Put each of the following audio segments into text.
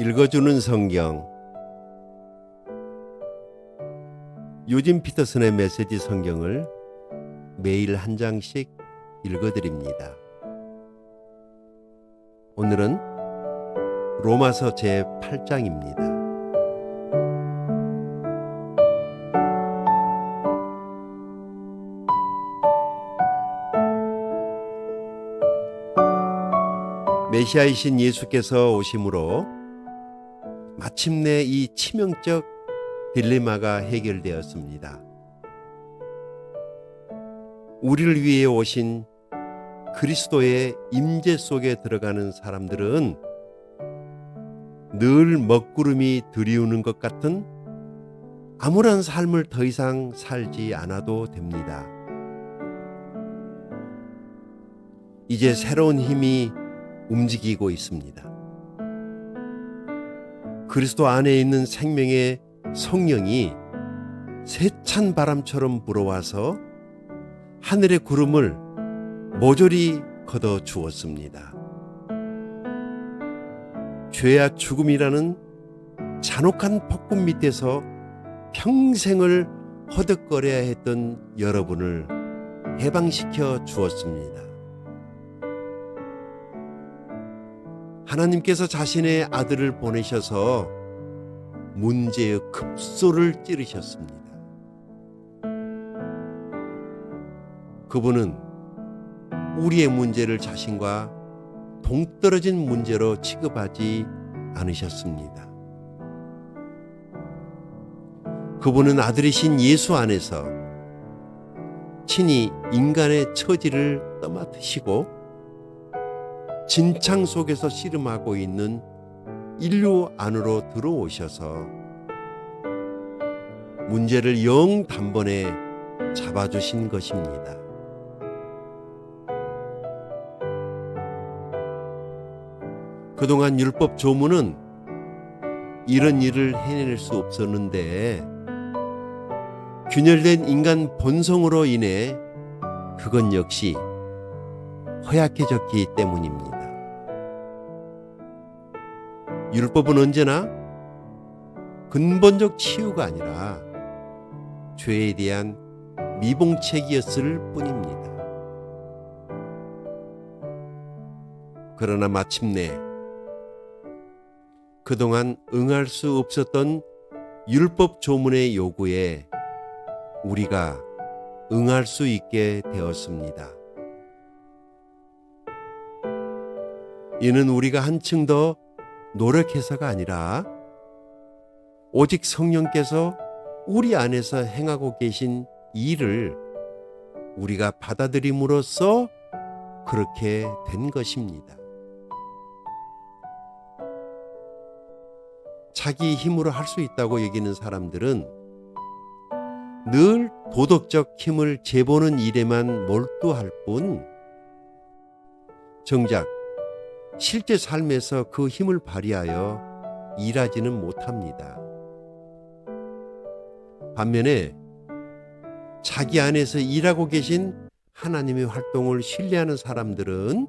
읽어주는 성경. 요즘 피터슨의 메시지 성경을 매일 한 장씩 읽어드립니다. 오늘은 로마서 제8장입니다. 메시아이신 예수께서 오심으로 마침내 이 치명적 딜레마가 해결되었습니다. 우리를 위해 오신 그리스도의 임재 속에 들어가는 사람들은 늘 먹구름이 들이우는 것 같은 암울한 삶을 더 이상 살지 않아도 됩니다. 이제 새로운 힘이 움직이고 있습니다. 그리스도 안에 있는 생명의 성령이 세찬 바람처럼 불어와서 하늘의 구름을 모조리 걷어 주었습니다. 죄와 죽음이라는 잔혹한 폭군 밑에서 평생을 허덕거려야 했던 여러분을 해방시켜 주었습니다. 하나님께서 자신의 아들을 보내셔서 문제의 급소를 찌르셨습니다. 그분은 우리의 문제를 자신과 동떨어진 문제로 취급하지 않으셨습니다. 그분은 아들이신 예수 안에서 친히 인간의 처지를 떠맡으시고 진창 속에서 씨름하고 있는 인류 안으로 들어오셔서 문제를 영 단번에 잡아주신 것입니다. 그동안 율법 조문은 이런 일을 해낼 수 없었는데 균열된 인간 본성으로 인해 그건 역시 허약해졌기 때문입니다. 율법은 언제나 근본적 치유가 아니라 죄에 대한 미봉책이었을 뿐입니다. 그러나 마침내 그동안 응할 수 없었던 율법 조문의 요구에 우리가 응할 수 있게 되었습니다. 이는 우리가 한층 더 노력해서가 아니라 오직 성령께서 우리 안에서 행하고 계신 일을 우리가 받아들임으로써 그렇게 된 것입니다. 자기 힘으로 할 수 있다고 여기는 사람들은 늘 도덕적 힘을 재보는 일에만 몰두할 뿐 정작 실제 삶에서 그 힘을 발휘하여 일하지는 못합니다. 반면에 자기 안에서 일하고 계신 하나님의 활동을 신뢰하는 사람들은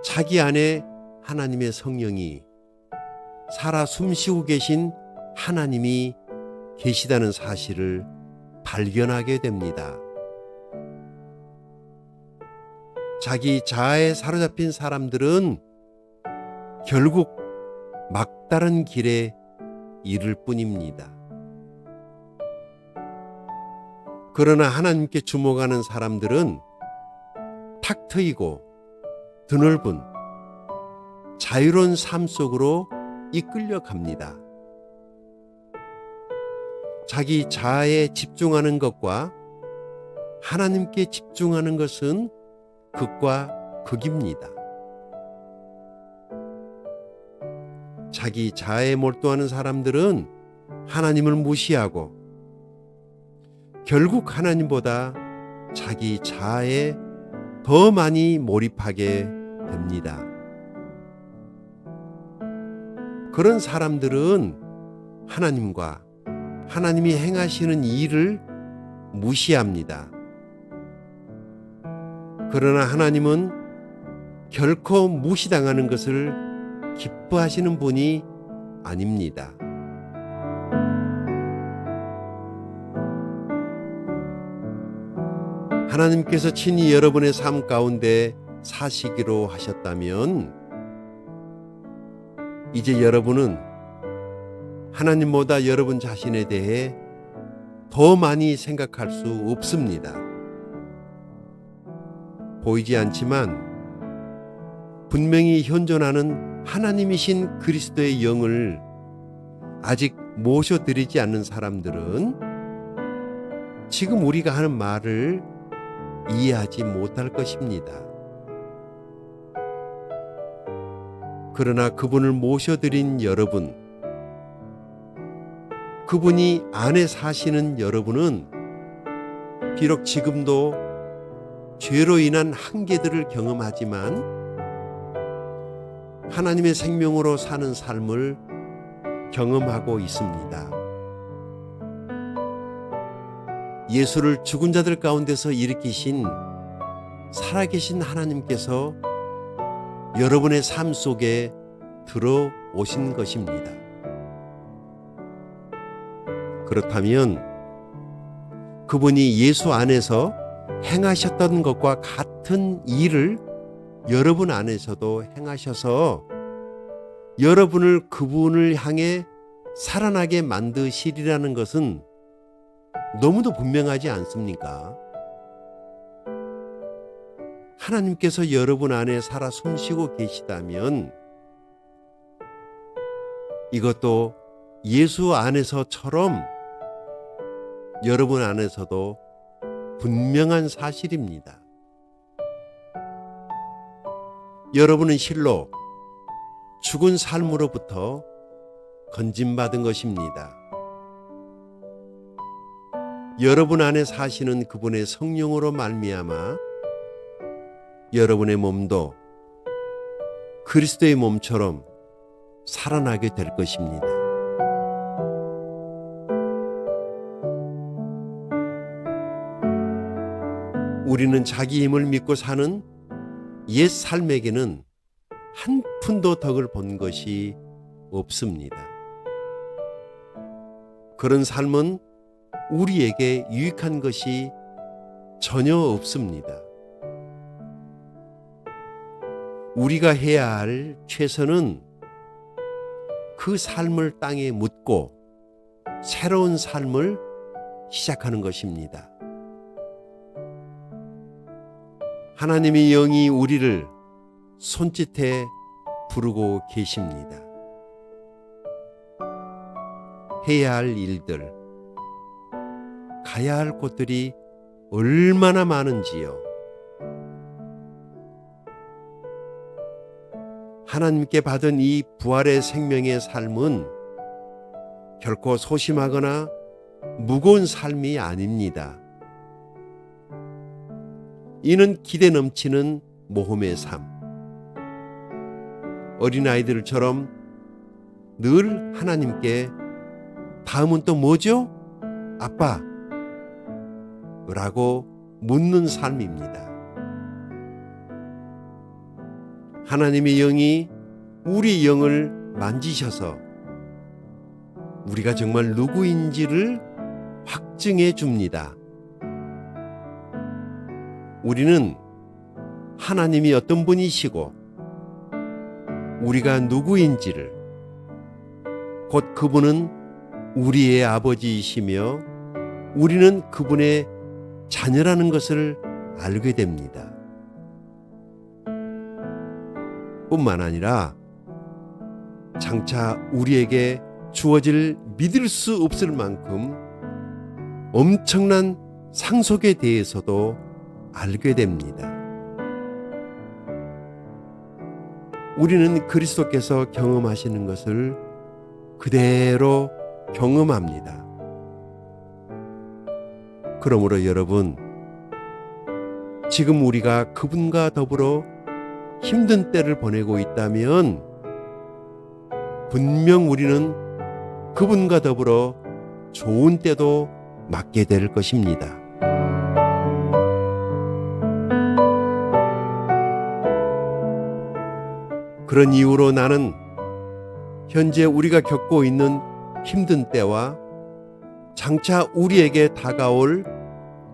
자기 안에 하나님의 성령이 살아 숨쉬고 계신 하나님이 계시다는 사실을 발견하게 됩니다. 자기 자아에 사로잡힌 사람들은 결국 막다른 길에 이를 뿐입니다. 그러나 하나님께 주목하는 사람들은 탁 트이고 드넓은 자유로운 삶 속으로 이끌려 갑니다. 자기 자아에 집중하는 것과 하나님께 집중하는 것은 극과 극입니다. 자기 자아에 몰두하는 사람들은 하나님을 무시하고 결국 하나님보다 자기 자아에 더 많이 몰입하게 됩니다. 그런 사람들은 하나님과 하나님이 행하시는 일을 무시합니다. 그러나 하나님은 결코 무시당하는 것을 기뻐하시는 분이 아닙니다. 하나님께서 친히 여러분의 삶 가운데 사시기로 하셨다면 이제 여러분은 하나님보다 여러분 자신에 대해 더 많이 생각할 수 없습니다. 보이지 않지만 분명히 현존하는 하나님이신 그리스도의 영을 아직 모셔드리지 않는 사람들은 지금 우리가 하는 말을 이해하지 못할 것입니다. 그러나 그분을 모셔드린 여러분, 그분이 안에 사시는 여러분은 비록 지금도 죄로 인한 한계들을 경험하지만 하나님의 생명으로 사는 삶을 경험하고 있습니다. 예수를 죽은 자들 가운데서 일으키신 살아계신 하나님께서 여러분의 삶 속에 들어오신 것입니다. 그렇다면 그분이 예수 안에서 행하셨던 것과 같은 일을 여러분 안에서도 행하셔서 여러분을 그분을 향해 살아나게 만드시리라는 것은 너무도 분명하지 않습니까? 하나님께서 여러분 안에 살아 숨쉬고 계시다면 이것도 예수 안에서처럼 여러분 안에서도 분명한 사실입니다. 여러분은 실로 죽은 삶으로부터 건짐받은 것입니다. 여러분 안에 사시는 그분의 성령으로 말미암아 여러분의 몸도 그리스도의 몸처럼 살아나게 될 것입니다. 우리는 자기 힘을 믿고 사는 옛 삶에게는 한 푼도 덕을 본 것이 없습니다. 그런 삶은 우리에게 유익한 것이 전혀 없습니다. 우리가 해야 할 최선은 그 삶을 땅에 묻고 새로운 삶을 시작하는 것입니다. 하나님의 영이 우리를 손짓해 부르고 계십니다. 해야 할 일들, 가야 할 곳들이 얼마나 많은지요. 하나님께 받은 이 부활의 생명의 삶은 결코 소심하거나 무거운 삶이 아닙니다. 이는 기대 넘치는 모험의 삶. 어린아이들처럼 늘 하나님께 다음은 또 뭐죠? 아빠 라고 묻는 삶입니다. 하나님의 영이 우리 영을 만지셔서 우리가 정말 누구인지를 확증해 줍니다. 우리는 하나님이 어떤 분이시고 우리가 누구인지를, 곧 그분은 우리의 아버지이시며 우리는 그분의 자녀라는 것을 알게 됩니다. 뿐만 아니라 장차 우리에게 주어질 믿을 수 없을 만큼 엄청난 상속에 대해서도 알게 됩니다. 우리는 그리스도께서 경험하시는 것을 그대로 경험합니다. 그러므로 여러분, 지금 우리가 그분과 더불어 힘든 때를 보내고 있다면 분명 우리는 그분과 더불어 좋은 때도 맞게 될 것입니다. 그런 이유로 나는 현재 우리가 겪고 있는 힘든 때와 장차 우리에게 다가올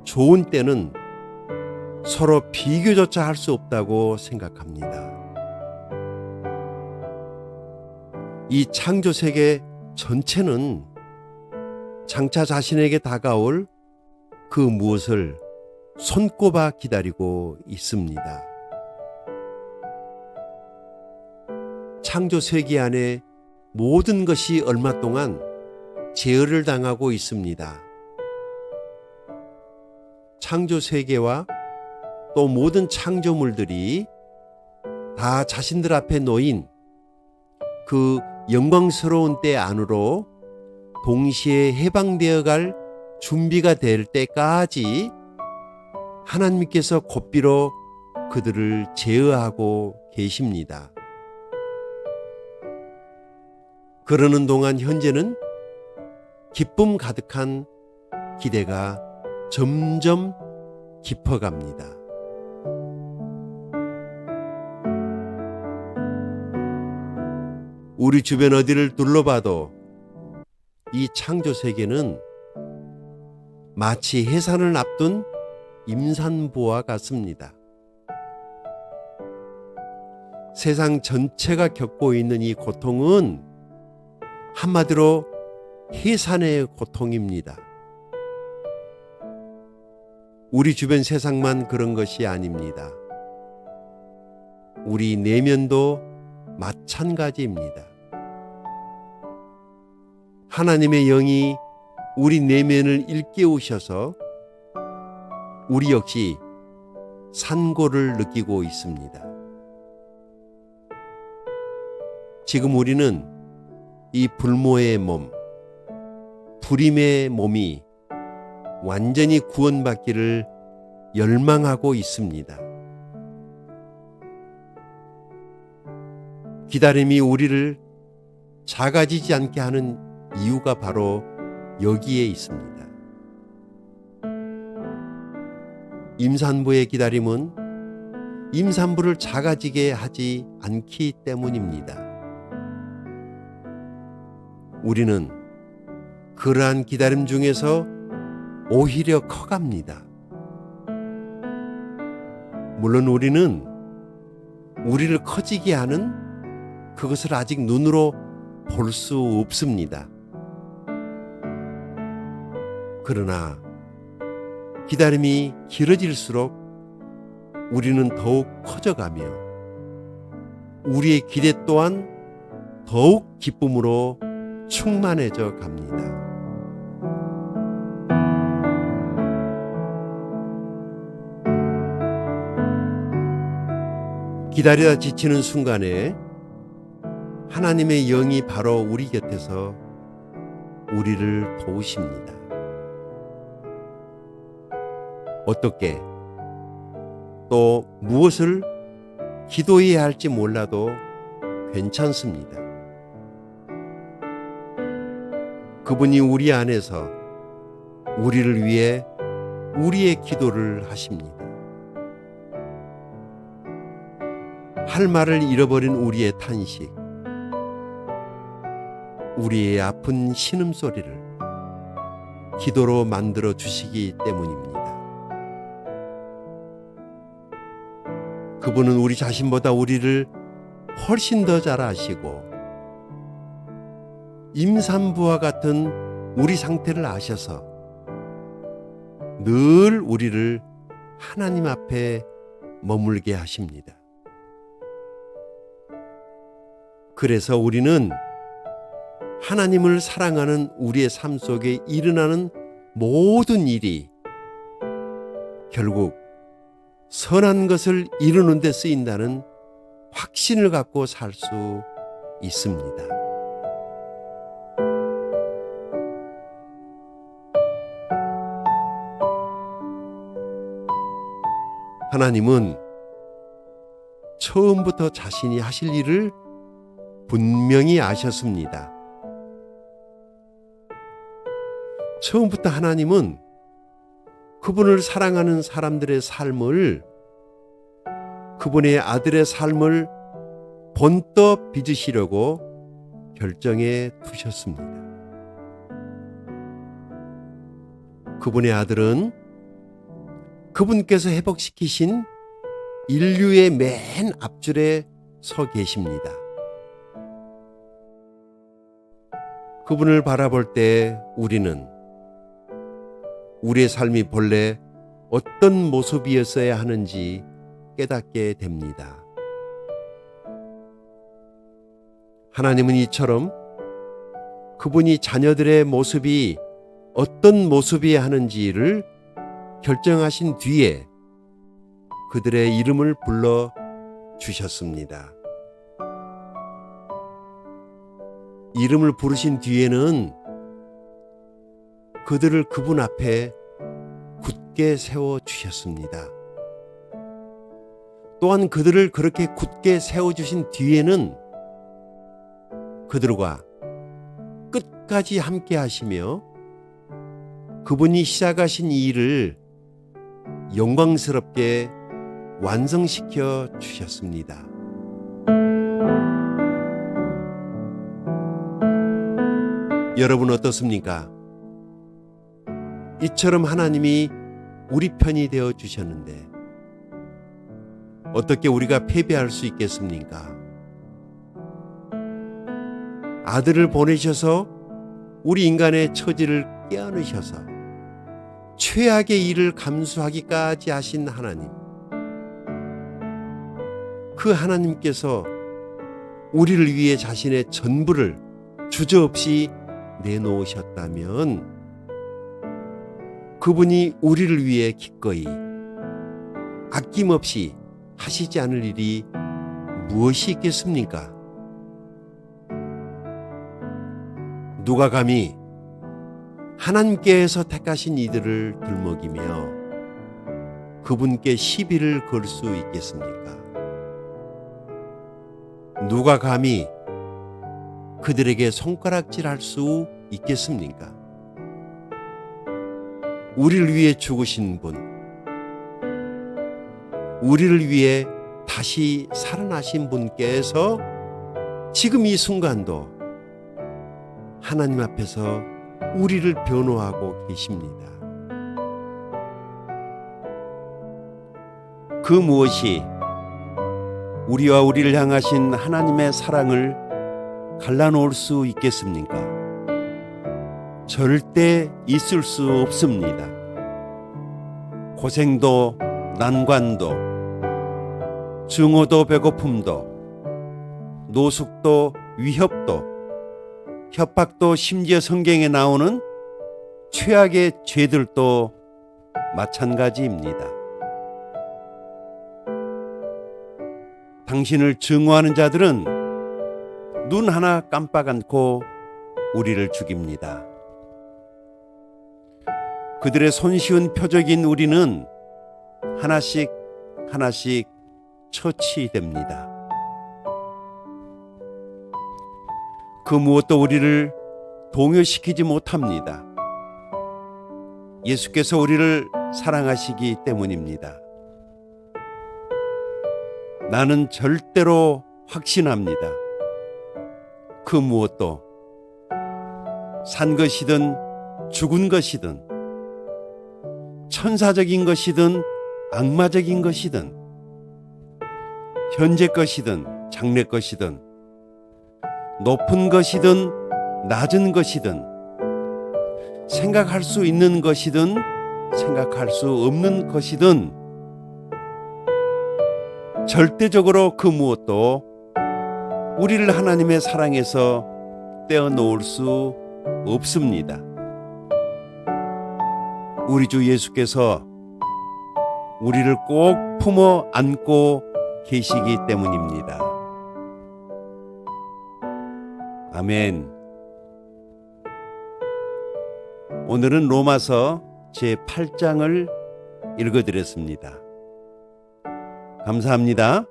좋은 때는 서로 비교조차 할 수 없다고 생각합니다. 이 창조 세계 전체는 장차 자신에게 다가올 그 무엇을 손꼽아 기다리고 있습니다. 창조 세계 안에 모든 것이 얼마 동안 제어를 당하고 있습니다. 창조 세계와 또 모든 창조물들이 다 자신들 앞에 놓인 그 영광스러운 때 안으로 동시에 해방되어 갈 준비가 될 때까지 하나님께서 곧비로 그들을 제어하고 계십니다. 그러는 동안 현재는 기쁨 가득한 기대가 점점 깊어갑니다. 우리 주변 어디를 둘러봐도 이 창조 세계는 마치 해산을 앞둔 임산부와 같습니다. 세상 전체가 겪고 있는 이 고통은 한마디로 해산의 고통입니다. 우리 주변 세상만 그런 것이 아닙니다. 우리 내면도 마찬가지입니다. 하나님의 영이 우리 내면을 일깨우셔서 우리 역시 산고를 느끼고 있습니다. 지금 우리는 이 불모의 몸, 불임의 몸이 완전히 구원받기를 열망하고 있습니다. 기다림이 우리를 작아지지 않게 하는 이유가 바로 여기에 있습니다. 임산부의 기다림은 임산부를 작아지게 하지 않기 때문입니다. 우리는 그러한 기다림 중에서 오히려 커갑니다. 물론 우리는 우리를 커지게 하는 그것을 아직 눈으로 볼 수 없습니다. 그러나 기다림이 길어질수록 우리는 더욱 커져가며 우리의 기대 또한 더욱 기쁨으로 충만해져 갑니다. 기다리다 지치는 순간에 하나님의 영이 바로 우리 곁에서 우리를 도우십니다. 어떻게 또 무엇을 기도해야 할지 몰라도 괜찮습니다. 그분이 우리 안에서 우리를 위해 우리의 기도를 하십니다. 할 말을 잃어버린 우리의 탄식, 우리의 아픈 신음소리를 기도로 만들어 주시기 때문입니다. 그분은 우리 자신보다 우리를 훨씬 더 잘 아시고 임산부와 같은 우리 상태를 아셔서 늘 우리를 하나님 앞에 머물게 하십니다. 그래서 우리는 하나님을 사랑하는 우리의 삶 속에 일어나는 모든 일이 결국 선한 것을 이루는 데 쓰인다는 확신을 갖고 살 수 있습니다. 하나님은 처음부터 자신이 하실 일을 분명히 아셨습니다. 처음부터 하나님은 그분을 사랑하는 사람들의 삶을, 그분의 아들의 삶을 본떠 빚으시려고 결정해 두셨습니다. 그분의 아들은 그분께서 회복시키신 인류의 맨 앞줄에 서 계십니다. 그분을 바라볼 때 우리는 우리의 삶이 본래 어떤 모습이었어야 하는지 깨닫게 됩니다. 하나님은 이처럼 그분이 자녀들의 모습이 어떤 모습이어야 하는지를 결정하신 뒤에 그들의 이름을 불러 주셨습니다. 이름을 부르신 뒤에는 그들을 그분 앞에 굳게 세워 주셨습니다. 또한 그들을 그렇게 굳게 세워 주신 뒤에는 그들과 끝까지 함께 하시며 그분이 시작하신 이 일을 영광스럽게 완성시켜 주셨습니다. 여러분 어떻습니까? 이처럼 하나님이 우리 편이 되어 주셨는데 어떻게 우리가 패배할 수 있겠습니까? 아들을 보내셔서 우리 인간의 처지를 깨어내셔서 최악의 일을 감수하기까지 하신 하나님, 그 하나님께서 우리를 위해 자신의 전부를 주저없이 내놓으셨다면 그분이 우리를 위해 기꺼이 아낌없이 하시지 않을 일이 무엇이 있겠습니까? 누가 감히 하나님께서 택하신 이들을 들먹이며 그분께 시비를 걸 수 있겠습니까? 누가 감히 그들에게 손가락질할 수 있겠습니까? 우리를 위해 죽으신 분, 우리를 위해 다시 살아나신 분께서 지금 이 순간도 하나님 앞에서 우리를 변호하고 계십니다. 그 무엇이 우리와 우리를 향하신 하나님의 사랑을 갈라놓을 수 있겠습니까? 절대 있을 수 없습니다. 고생도 난관도 증오도 배고픔도 노숙도 위협도 협박도 심지어 성경에 나오는 최악의 죄들도 마찬가지입니다. 당신을 증오하는 자들은 눈 하나 깜빡 않고 우리를 죽입니다. 그들의 손쉬운 표적인 우리는 하나씩 하나씩 처치됩니다. 그 무엇도 우리를 동요시키지 못합니다. 예수께서 우리를 사랑하시기 때문입니다. 나는 절대로 확신합니다. 그 무엇도 산 것이든 죽은 것이든 천사적인 것이든 악마적인 것이든 현재 것이든 장래 것이든 높은 것이든 낮은 것이든 생각할 수 있는 것이든 생각할 수 없는 것이든 절대적으로 그 무엇도 우리를 하나님의 사랑에서 떼어놓을 수 없습니다. 우리 주 예수께서 우리를 꼭 품어 안고 계시기 때문입니다. 아멘. 오늘은 로마서 제8장을 읽어드렸습니다. 감사합니다.